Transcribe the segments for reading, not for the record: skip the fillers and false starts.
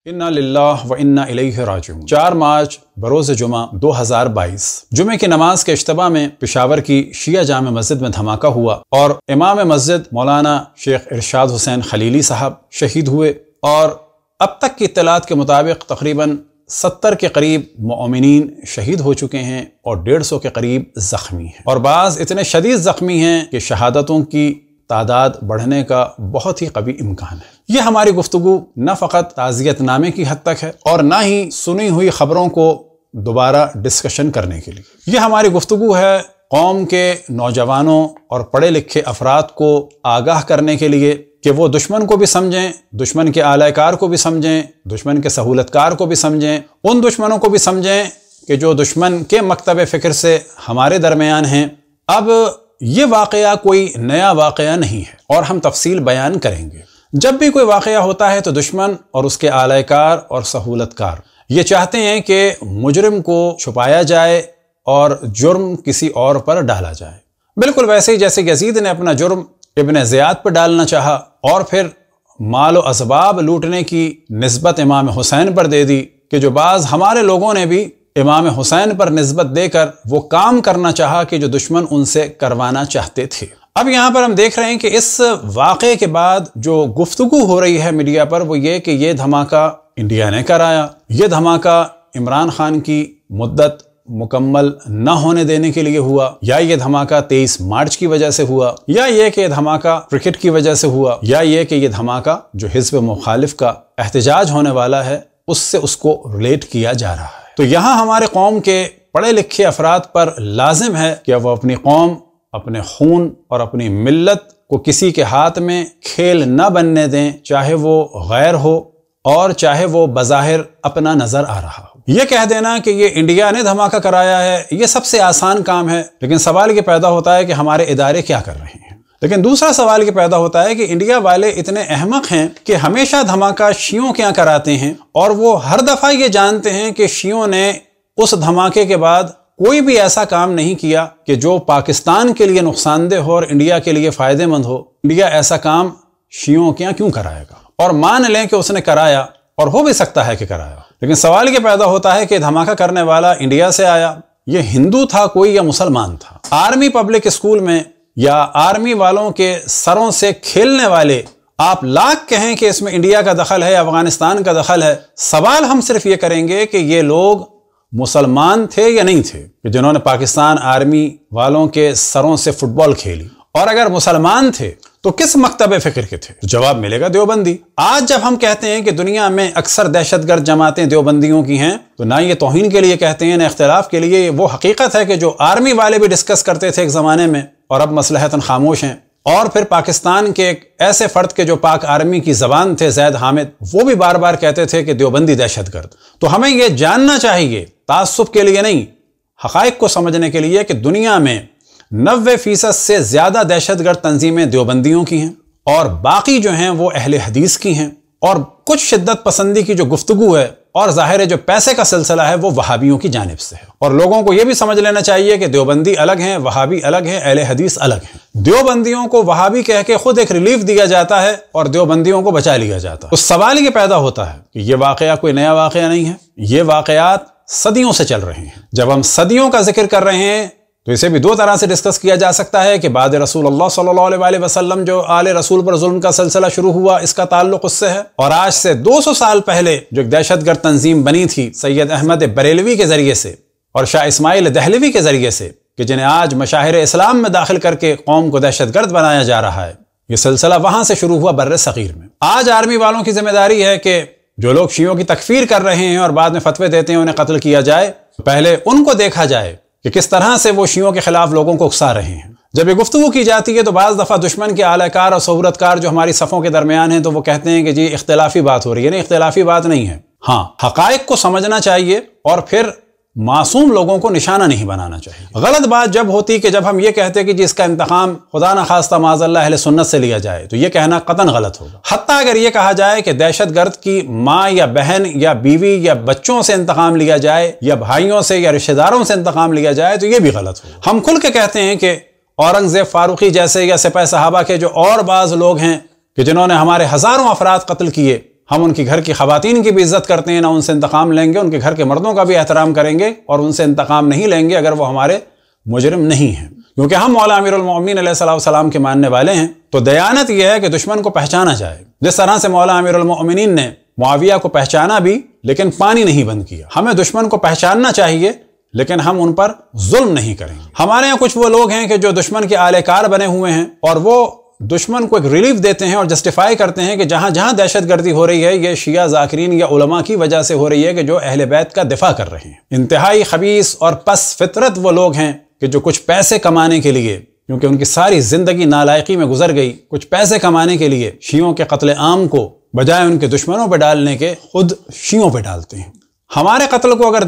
इन्ना लिल्लाह व इन्ना इलैहि राजिऊन। 4 मार्च बरोज़ जुमा 2022 जुमे की नमाज के इज्तिमा में पेशावर की शिया जामे मस्जिद में धमाका हुआ और इमाम मस्जिद मौलाना शेख इरशाद हुसैन खलीली साहब शहीद हुए। और अब तक की इत्तलात के मुताबिक तकरीबन 70 के करीब मोमिनीन शहीद हो चुके हैं और 150 के करीब ज़ख्मी हैं और बाज़ इतने शदीद ज़ख्मी हैं कि शहादतों की तादाद बढ़ने का बहुत ही कभी इम्कान है। ये हमारी गुफ्तगू न फ़कत ताज़ियतनामे की हद तक है और ना ही सुनी हुई ख़बरों को दोबारा डिस्कशन करने के लिए। ये हमारी गुफ्तगू है कौम के नौजवानों और पढ़े लिखे अफराद को आगाह करने के लिए कि वो दुश्मन को भी समझें, दुश्मन के आलाकार को भी समझें, दुश्मन के सहूलतकार को भी समझें, उन दुश्मनों को भी समझें कि जो दुश्मन के मकतब फ़िक्र से हमारे दरमियान हैं। अब ये वाक़या कोई नया वाक़या नहीं है और हम तफसील बयान करेंगे। जब भी कोई वाक़या होता है तो दुश्मन और उसके आलाकार और सहूलतकार ये चाहते हैं कि मुजरिम को छुपाया जाए और जुर्म किसी और पर डाला जाए। बिल्कुल वैसे ही जैसे यजीद ने अपना जुर्म इब्न ज़ियाद पर डालना चाहा और फिर माल व असबाब लूटने की निस्बत इमाम हुसैन पर दे दी कि जो बाज़ हमारे लोगों ने भी इमाम हुसैन पर निस्बत देकर वो काम करना चाहा कि जो दुश्मन उनसे करवाना चाहते थे। अब यहाँ पर हम देख रहे हैं कि इस वाक़े के बाद जो गुफ्तगू हो रही है मीडिया पर वो ये कि ये धमाका इंडिया ने कराया, ये धमाका इमरान खान की मुद्दत मुकम्मल न होने देने के लिए हुआ, या ये धमाका 23 मार्च की वजह से हुआ, या ये कि धमाका क्रिकेट की वजह से हुआ, या ये कि ये धमाका जो हिज़्ब मुखालिफ का एहतजाज होने वाला है उससे उसको रिलेट किया जा रहा है। तो यहाँ हमारे कौम के पढ़े लिखे अफराद पर लाजिम है कि वो अपनी कौम, अपने खून और अपनी मिल्लत को किसी के हाथ में खेल न बनने दें, चाहे वो गैर हो और चाहे वो बज़ाहिर अपना नज़र आ रहा हो। ये कह देना कि ये इंडिया ने धमाका कराया है, ये सबसे आसान काम है, लेकिन सवाल ये पैदा होता है कि हमारे इदारे क्या कर रहे हैं। लेकिन दूसरा सवाल ये पैदा होता है कि इंडिया वाले इतने अहमक हैं कि हमेशा धमाका शियों क्या कराते हैं और वो हर दफ़ा ये जानते हैं कि शियों ने उस धमाके के बाद कोई भी ऐसा काम नहीं किया कि जो पाकिस्तान के लिए नुकसानदेह हो और इंडिया के लिए फ़ायदेमंद हो। इंडिया ऐसा काम शियों क्या क्यों कराएगा? और मान लें कि उसने कराया, और हो भी सकता है कि कराया, लेकिन सवाल ये पैदा होता है कि धमाका करने वाला इंडिया से आया, ये हिंदू था कोई या मुसलमान था? आर्मी पब्लिक स्कूल में या आर्मी वालों के सरों से खेलने वाले आप लाख कहें कि इसमें इंडिया का दखल है, अफगानिस्तान का दखल है, सवाल हम सिर्फ ये करेंगे कि ये लोग मुसलमान थे या नहीं थे कि जिन्होंने पाकिस्तान आर्मी वालों के सरों से फुटबॉल खेली, और अगर मुसलमान थे तो किस मकतब फ़िक्र के थे? तो जवाब मिलेगा देवबंदी। आज जब हम कहते हैं कि दुनिया में अक्सर दहशतगर्द जमातें देवबंदियों की हैं, तो ना ये तौहीन के लिए कहते हैं ना इख्तिलाफ के लिए। वो हकीकत है कि जो आर्मी वाले भी डिस्कस करते थे एक ज़माने में और अब मसलहतन खामोश हैं। और फिर पाकिस्तान के एक ऐसे फ़र्द के जो पाक आर्मी की ज़बान थे, जैद हामिद, वो भी बार बार कहते थे कि देवबंदी दहशतगर्द। तो हमें ये जानना चाहिए, तासुब के लिए नहीं, हक़ाइक़ को समझने के लिए, कि दुनिया में 90% से ज़्यादा दहशतगर्द तंजीमें देवबंदियों की हैं और बाकी जो हैं वो अहले हदीस की हैं। और कुछ शिद्दत पसंदी की जो गुफ्तगू है और ज़ाहिर है जो पैसे का सिलसिला है वो वहाबियों की जानिब से है। और लोगों को ये भी समझ लेना चाहिए कि देवबंदी अलग हैं, वहाबी अलग हैं, अहले हदीस अलग हैं। देवबंदियों को वहाबी कह के खुद एक रिलीफ दिया जाता है और देवबंदियों को बचा लिया जाता है। तो सवाल ये पैदा होता है कि ये वाक़या कोई नया वाक़या नहीं है, ये वाक़यात सदियों से चल रहे हैं। जब हम सदियों का जिक्र कर रहे हैं तो इसे भी दो तरह से डिस्कस किया जा सकता है कि बाद रसूलुल्लाह सल्लल्लाहु अलैहि वसल्लम जो आले रसूल पर जुल्म का सिलसिला शुरू हुआ, इसका ताल्लुक उससे है, और आज से 200 साल पहले जो एक दहशतगर्द तंजीम बनी थी सैयद अहमद बरेलवी के ज़रिए से और शाह इस्माइल दहलवी के ज़रिए से, कि जिन्हें आज मशाहिर इस्लाम में दाखिल करके कौम को दहशतगर्द बनाया जा रहा है, ये सिलसिला वहाँ से शुरू हुआ बर्रे सग़ीर में। आज आर्मी वालों की जिम्मेदारी है कि जो लोग शियों की तकफीर कर रहे हैं और बाद में फतवे देते हैं उन्हें कत्ल किया जाए, तो पहले उनको देखा जाए कि किस तरह से वो शियों के खिलाफ लोगों को उकसा रहे हैं। जब ये गुफ्तगू की जाती है तो बाज़ दफ़ा दुश्मन के आलाकार और सहूलतकार जो हमारी सफ़ों के दरमियान हैं तो वो कहते हैं कि जी इख्तिलाफी बात हो रही है। नहीं, इख्तिलाफी बात नहीं है। हाँ, हक़ाइक़ को समझना चाहिए और फिर मासूम लोगों को निशाना नहीं बनाना चाहिए। गलत बात जब होती कि जब हम ये कहते हैं कि जी इसका इंतकाम खुदा न खास्ता माज़अल्लाह अहले सुन्नत से लिया जाए, तो ये कहना कतन गलत होगा। हत्ता अगर ये कहा जाए कि दहशतगर्द की माँ या बहन या बीवी या बच्चों से इंतकाम लिया जाए या भाइयों से या रिश्तेदारों से इंतकाम लिया जाए, तो ये भी गलत होगा। हम खुल के कहते हैं कि औरंगज़ेब फारूकी जैसे या सिपाही साहबा के जो और बाज़ लोग हैं कि जिन्होंने हमारे हज़ारों अफराद कत्ल किए, हम उनकी घर की खवातीन की भी इज्जत करते हैं, ना उनसे इंतकाम लेंगे, उनके घर के मर्दों का भी एहतराम करेंगे और उनसे इंतकाम नहीं लेंगे अगर वो हमारे मुजरिम नहीं हैं, क्योंकि हम मौला अमीरुल मोमिनीन अलैहिस्सलाम के मानने वाले हैं। तो दयानत यह है कि दुश्मन को पहचाना जाए, जिस तरह से मौला अमीरुल मोमिनीन ने मुआविया को पहचाना भी लेकिन पानी नहीं बंद किया। हमें दुश्मन को पहचानना चाहिए लेकिन हम उन पर जुल्म नहीं करेंगे। हमारे यहाँ कुछ वो लोग हैं कि जो दुश्मन के आलेकार बने हुए हैं और वो दुश्मन को एक रिलीफ देते हैं और जस्टिफाई करते हैं कि जहां जहां दहशतगर्दी हो रही है ये शिया जाकिरीन या उलमा की वजह से हो रही है कि जो अहले बैत का दिफा कर रहे हैं। इंतहाई खबीस और पस फितरत वो लोग हैं कि जो कुछ पैसे कमाने के लिए, क्योंकि उनकी सारी जिंदगी नालायकी में गुजर गई, कुछ पैसे कमाने के लिए शियों के कत्ले आम को बजाय उनके दुश्मनों पर डालने के खुद शियों पर डालते हैं। हमारे कत्ल को अगर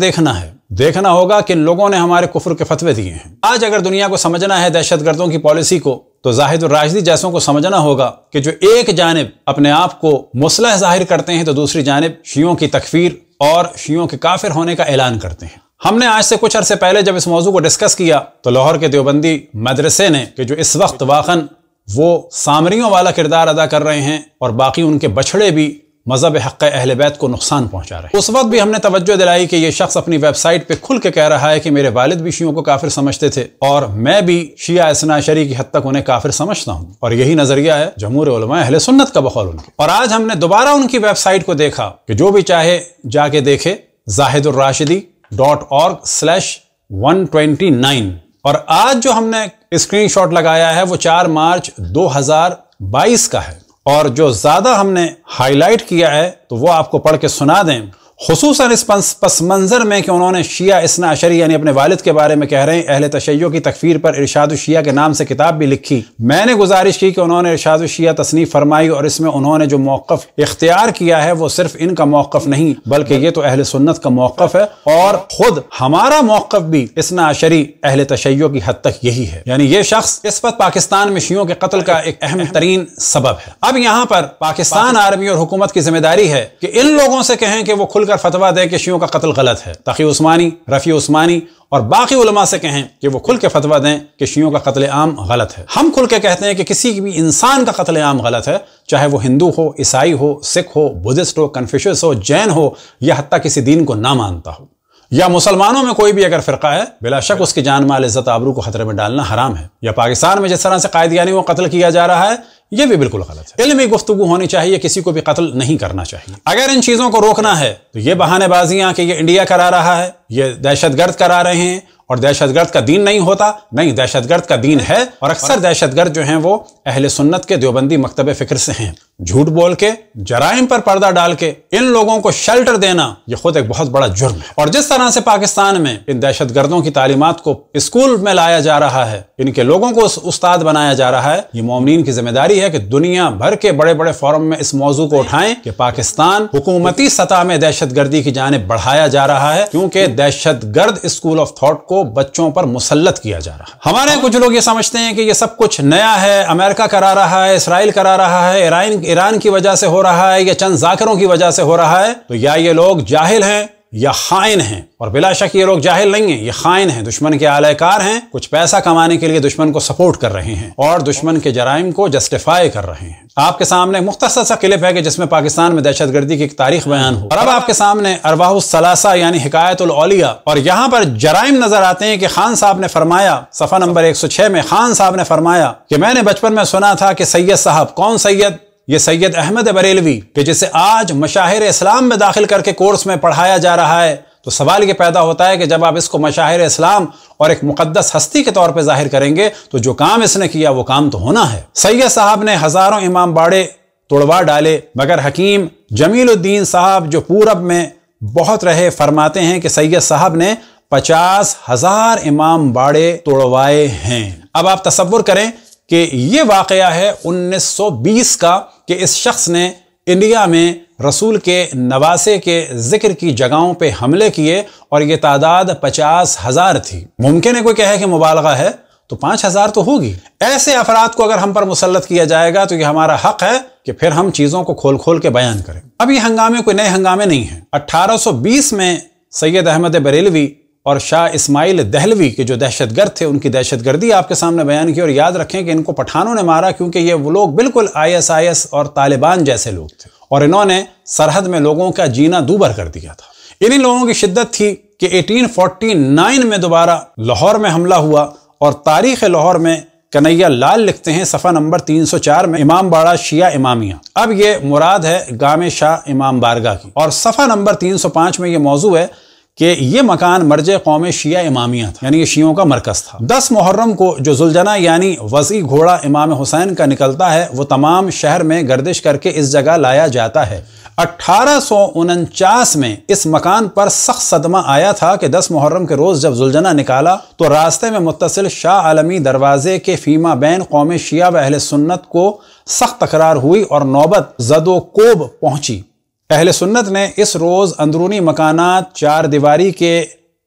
देखना होगा कि लोगों ने हमारे कुफ्र के फतवे दिए हैं। आज अगर दुनिया को समझना है दहशतगर्दों की पॉलिसी को, तो जाहिद और राशिदी जैसों को समझना होगा कि जो एक जानिब अपने आप को मुस्लिह जाहिर करते हैं तो दूसरी जानिब शियों की तकफीर और शियों के काफिर होने का ऐलान करते हैं। हमने आज से कुछ अरसे पहले जब इस मौजू को डिस्कस किया तो लाहौर के देवबंदी मदरसे ने कि जो इस वक्त वाकन वो सामरियों वाला किरदार अदा कर रहे हैं और बाकी उनके बछड़े भी मज़हब हक़ अहले बैत को नुकसान पहुंचा रहे हैं, उस वक्त भी हमने तवज्जो दिलाई कि ये शख्स अपनी वेबसाइट पे खुल के कह रहा है कि मेरे वालिद भी शियों को काफिर समझते थे और मैं भी शिया इस्ना अशरी की हद तक उन्हें काफिर समझता हूं, और यही नजरिया है जमहूर उलमा अहले सुन्नत का बकौल उनके। और आज हमने दोबारा उनकी वेबसाइट को देखा कि जो भी चाहे जाके देखे zahidurrashidi.org/129, और आज जो हमने स्क्रीनशॉट लगाया है वो 4 मार्च 2022 का है, और जो ज्यादा हमने हाईलाइट किया है तो वो आपको पढ़ के सुना दें, खुसूसन इस पस मंजर में कि उन्होंने शिया इस्ना अशरी यानी अपने वालिद के बारे में कह रहे हैं। अहले तशय्यो की तकफीर पर इरशाद शिया के नाम से किताब भी लिखी। मैंने गुजारिश की कि उन्होंने इरशाद शिया तसनीफ फरमाई और इसमें उन्होंने जो मौक़िफ़ इख्तियार किया है वो सिर्फ इनका मौक़िफ़ नहीं बल्कि ये तो अहले सुन्नत का मौक़िफ़ है, और खुद हमारा मौक़िफ़ भी इस्ना अशरी अहले तशय्यो की हद तक यही है। यानी ये शख्स इस वक्त पाकिस्तान में शियों के कत्ल का एक अहम तरीन सबब है। अब यहाँ पर पाकिस्तान आर्मी और हुकूमत की जिम्मेदारी है कि इन लोगों से कहें कि वो खुलकर फतवा दे कि शियों का कत्ल गलत है। तकी उस्मानी, रफ़ी उस्मानी और बाकी उलमा से कहें कि वो खुल के फतवा दें कि शियों का कत्ले आम गलत है। हम खुल के कहते हैं कि किसी भी इंसान का कत्ले आम गलत है, चाहे वो हिंदू हो, ईसाई हो, सिख हो, बुद्धिस्ट हो, कन्फ्यूशियस हो, जैन हो या हत्ता किसी दीन को ना मानता हो, या मुसलमानों में कोई भी अगर फिरका है, बिला शक उसकी जान माल इज्जत आबरू को खतरे में डालना हराम है। या पाकिस्तान में जिस तरह से कायदियानी को कत्ल किया जा रहा है ये भी बिल्कुल गलत है। इल्मी गुफ्तगू होनी चाहिए, किसी को भी कत्ल नहीं करना चाहिए। अगर इन चीजों को रोकना है तो ये बहानेबाजियां कि ये इंडिया करा रहा है, ये दहशतगर्द करा रहे हैं और दहशतगर्द का दीन नहीं होता, नहीं, दहशतगर्द का दीन है, और अक्सर दहशतगर्द जो हैं वो अहले सुन्नत के देवबंदी मकतब फिक्र से हैं। झूठ बोल के, जराइम पर पर्दा डाल के इन लोगों को शेल्टर देना ये खुद एक बहुत बड़ा जुर्म है। और जिस तरह से पाकिस्तान में इन दहशतगर्दों की तालीमात को स्कूल में लाया जा रहा है, इनके लोगों को उस्ताद बनाया जा रहा है, ये मोमिनीन की जिम्मेदारी है कि दुनिया भर के बड़े बड़े फोरम में इस मौजू को उठाएं कि पाकिस्तान हुकूमती सतह में दहशतगर्दी की जानिब बढ़ाया जा रहा है, क्योंकि दहशतगर्द स्कूल ऑफ थॉट को बच्चों पर मुसल्लत किया जा रहा है। हमारे कुछ लोग ये समझते हैं कि ये सब कुछ नया है, अमेरिका करा रहा है, इसराइल करा रहा है, ईरान की वजह से हो रहा है या चंद जाकिरों की वजह से हो रहा है, तो या ये लोग जाहिल हैं या खाइन हैं। और बिला शक ये लोग जाहिल नहीं हैं, ये खाइन हैं, दुश्मन के आलयकार हैं, कुछ पैसा कमाने के लिए दुश्मन को सपोर्ट कर रहे हैं और दुश्मन के जराइम को जस्टिफाई कर रहे हैं। आपके सामने मुख्तसर सा क्लिप है कि जिसमें पाकिस्तान में दहशतगर्दी की एक तारीख बयान हो, और अब आपके सामने अरवाहुस सलासा यानी हिकायतुल औलिया, और यहाँ पर जराइम नजर आते हैं कि खान साहब ने फरमाया, सफा नंबर 106 में खान साहब ने फरमाया कि मैंने बचपन में सुना था कि सैयद साहब, कौन सैयद? ये सैयद अहमद बरेलवी, कि जिसे आज मशाहिर इस्लाम में दाखिल करके कोर्स में पढ़ाया जा रहा है। तो सवाल ये पैदा होता है कि जब आप इसको मशाहिर इस्लाम और एक मुकद्दस हस्ती के तौर पे जाहिर करेंगे तो जो काम इसने किया वो काम तो होना है। सैयद साहब ने हजारों इमाम बाड़े तोड़वा डाले, मगर हकीम जमीलुद्दीन साहब जो पूरब में बहुत रहे फरमाते हैं कि सैयद साहब ने 50,000 इमाम बाड़े तोड़वाए हैं। अब आप तसव्वुर करें कि ये वाकया है 1920 का, कि इस शख्स ने इंडिया में रसूल के नवासे के जिक्र की जगहों पे हमले किए और ये तादाद 50,000 थी। मुमकिन है कोई कहे कि मुबालगा है, तो 5,000 तो होगी। ऐसे अफराद को अगर हम पर मुसल्लत किया जाएगा तो ये हमारा हक है कि फिर हम चीजों को खोल खोल के बयान करें। अब ये हंगामे कोई नए हंगामे नहीं है। 1820 में सैयद अहमद बरेलवी और शाह इस्माइल दहलवी के जो दहशतगर्द थे उनकी दहशतगर्दी आपके सामने बयान की। और याद रखें कि इनको पठानों ने मारा क्योंकि ये वो लोग बिल्कुल ISIS और तालिबान जैसे लोग थे, और इन्होंने सरहद में लोगों का जीना दूभर कर दिया था। इन्हीं लोगों की शिद्दत थी कि 1849 में दोबारा लाहौर में हमला हुआ और तारीख लाहौर में कन्हैया लाल लिखते हैं सफ़ा नंबर 304 में, इमाम बाड़ा शिया इमामिया। अब ये मुराद है गामे शाह इमाम बारगाह की। और सफ़ा नंबर 305 में ये मौजू है कि ये मकान मर्जे कौम शिया इमामिया था, यानी ये शियों का मरकज था। 10 मुहर्रम को जो जुलजना यानी वज़ी घोड़ा इमाम हुसैन का निकलता है वो तमाम शहर में गर्दिश करके इस जगह लाया जाता है। 1849 में इस मकान पर सख्त सदमा आया था कि 10 मुहर्रम के रोज जब जुलजना निकाला तो रास्ते में मुत्तसिल शाह आलमी दरवाजे के फीमा बैन कौम शिया व अहले सुन्नत को सख्त तकरार हुई और नौबत ज़दोकोब पहुंची। अहले सुन्नत ने इस रोज अंदरूनी मकानात चार दीवारी के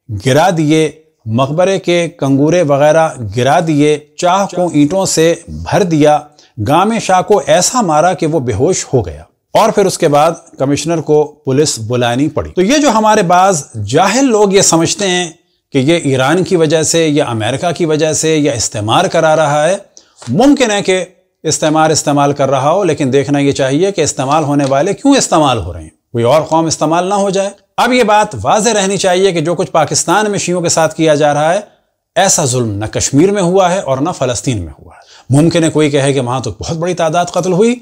गिरा दिए, मकबरे के कंगूरे वगैरह गिरा दिए, चाह को ईंटों से भर दिया। गामे शाह को ऐसा मारा कि वो बेहोश हो गया और फिर उसके बाद कमिश्नर को पुलिस बुलानी पड़ी। तो ये जो हमारे बाज जाहिल लोग ये समझते हैं कि ये ईरान की वजह से या अमेरिका की वजह से या इस्तेमार करा रहा है, मुमकिन है कि इस्तेमाल कर रहा हो, लेकिन देखना ये चाहिए कि इस्तेमाल होने वाले क्यों इस्तेमाल हो रहे हैं, कोई और कौम इस्तेमाल ना हो जाए। अब ये बात वाज़ेह रहनी चाहिए कि जो कुछ पाकिस्तान में शियों के साथ किया जा रहा है ऐसा जुल्म न कश्मीर में हुआ है और न फ़लस्तीन में हुआ है। मुमकिन है कोई कहे कि वहां तो बहुत बड़ी तादाद कत्ल हुई,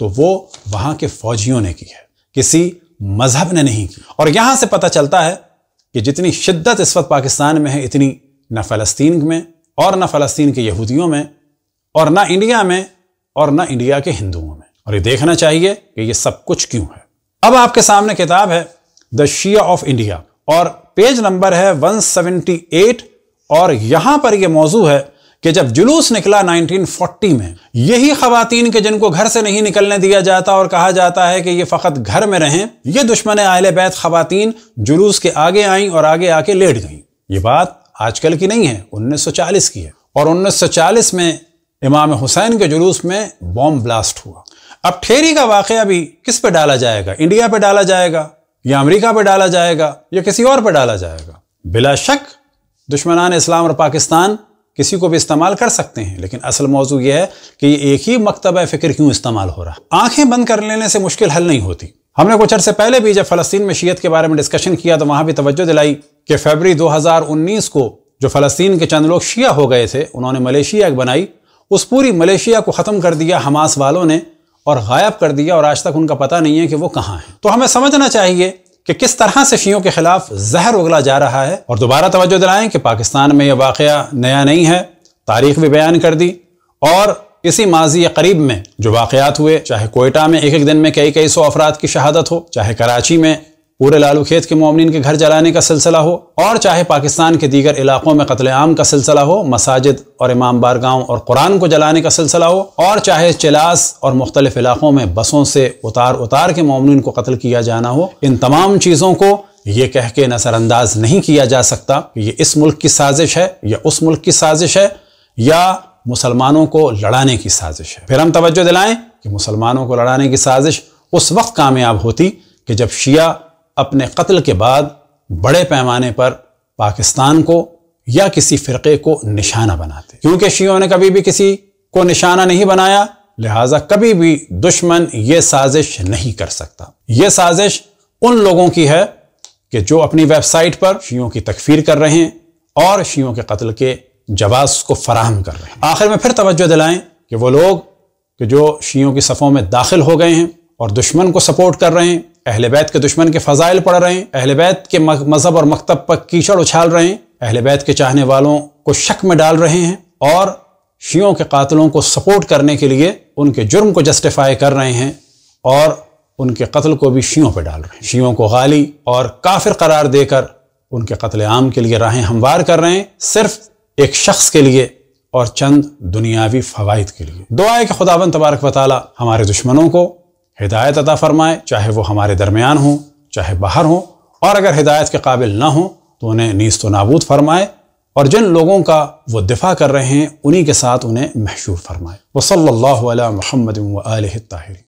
तो वो वहां के फौजियों ने की है, किसी मजहब ने नहीं की। और यहां से पता चलता है कि जितनी शिद्दत इस वक्त पाकिस्तान में है इतनी न फ़लस्तीन में और न फ़लस्तीन के यहूदियों में और न इंडिया में और न इंडिया के हिंदुओं में। और ये देखना चाहिए कि ये सब कुछ क्यों है। अब आपके सामने किताब है द शिया ऑफ इंडिया और पेज नंबर है 178 और यहां पर यह मौजू है कि जब जुलूस निकला 1940 में, यही खवातीन के जिनको घर से नहीं निकलने दिया जाता और कहा जाता है कि ये फकत घर में रहें, ये दुश्मन अहले बैत खवातीन जुलूस के आगे आईं और आगे आके लेट गईं। ये बात आजकल की नहीं है, 1940 की है। और 1940 में इमाम हुसैन के जुलूस में बॉम्ब ब्लास्ट हुआ। अब ठेरी का वाकया भी किस पे डाला जाएगा? इंडिया पे डाला जाएगा या अमेरिका पे डाला जाएगा या किसी और पे डाला जाएगा? बिला शक दुश्मनान इस्लाम और पाकिस्तान किसी को भी इस्तेमाल कर सकते हैं, लेकिन असल मौजू यह है कि ये एक ही मकतबा फ़िक्र क्यों इस्तेमाल हो रहा। आंखें बंद कर लेने से मुश्किल हल नहीं होती। हमने कुछ अर्से पहले भी जब फ़लस्तीन में शियत के बारे में डिस्कशन किया तो वहां भी तवज्जो दिलाई कि फरवरी 2019 को जो फ़लस्तीन के चंद लोग शिया हो गए थे, उन्होंने मलेशिया बनाई, उस पूरी मलेशिया को ख़त्म कर दिया हमास वालों ने और गायब कर दिया और आज तक उनका पता नहीं है कि वो कहाँ हैं। तो हमें समझना चाहिए कि किस तरह से शियों के खिलाफ जहर उगला जा रहा है। और दोबारा तवज्जो दिलाएं कि पाकिस्तान में यह वाक़या नया नहीं है, तारीख भी बयान कर दी। और इसी माजी करीब में जो वाक़यात हुए, चाहे कोयटा में एक दिन में कई सौ अफराद की शहादत हो, चाहे कराची में पूरे लालू खेत के मोमिनीन के घर जलाने का सिलसिला हो, और चाहे पाकिस्तान के दीगर इलाकों में कत्लेआम का सिलसिला हो, मसाजिद और इमाम बारगाहों और कुरान को जलाने का सिलसिला हो, और चाहे चिलास और मुख्तलिफ इलाकों में बसों से उतार के मोमिनीन को कत्ल किया जाना हो, इन तमाम चीज़ों को ये कह के नज़रअंदाज नहीं किया जा सकता कि ये इस मुल्क की साजिश है या उस मुल्क की साजिश है या मुसलमानों को लड़ाने की साजिश है। फिर हम तवज्जो दिलाएं कि मुसलमानों को लड़ाने की साजिश उस वक्त कामयाब होती कि जब शिया अपने कत्ल के बाद बड़े पैमाने पर पाकिस्तान को या किसी फ़िरक़े को निशाना बनाते। क्योंकि शियों ने कभी भी किसी को निशाना नहीं बनाया, लिहाजा कभी भी दुश्मन ये साजिश नहीं कर सकता। ये साजिश उन लोगों की है कि जो अपनी वेबसाइट पर शियों की तकफीर कर रहे हैं और शियों के कत्ल के जवाब को फराहम कर रहे हैं। आखिर में फिर तवज्जो दिलाएं कि वो लोग कि जो शियों की सफ़ों में दाखिल हो गए हैं और दुश्मन को सपोर्ट कर रहे हैं, अहले बैत के दुश्मन के फ़ज़ाइल पढ़ रहे हैं, अहले बैत के मज़हब और मकतब पर कीचड़ उछाल रहे हैं, अहले बैत के चाहने वालों को शक में डाल रहे हैं और शियों के कातिलों को सपोर्ट करने के लिए उनके जुर्म को जस्टिफाई कर रहे हैं और उनके कत्ल को भी शियों पर डाल रहे हैं। शियों को गाली और काफिर करार देकर उनके कत्ल आम के लिए राहें हमवार कर रहे हैं, सिर्फ एक शख्स के लिए और चंद दुनियावी फ़वाइद के लिए। दुआ है कि खुदावंद तबारक व तआला हमारे दुश्मनों को हिदायत अता फरमाए, चाहे वो हमारे दरमियान हो चाहे बाहर हो, और अगर हिदायत के काबिल ना हो तो उन्हें नीस्त व नाबूद फरमाए और जिन लोगों का वो दिफा कर रहे हैं उन्हीं के साथ उन्हें महशूर फरमाए। वसल्लल्लाहु अला मुहम्मद व आलिहि ताहिरीन।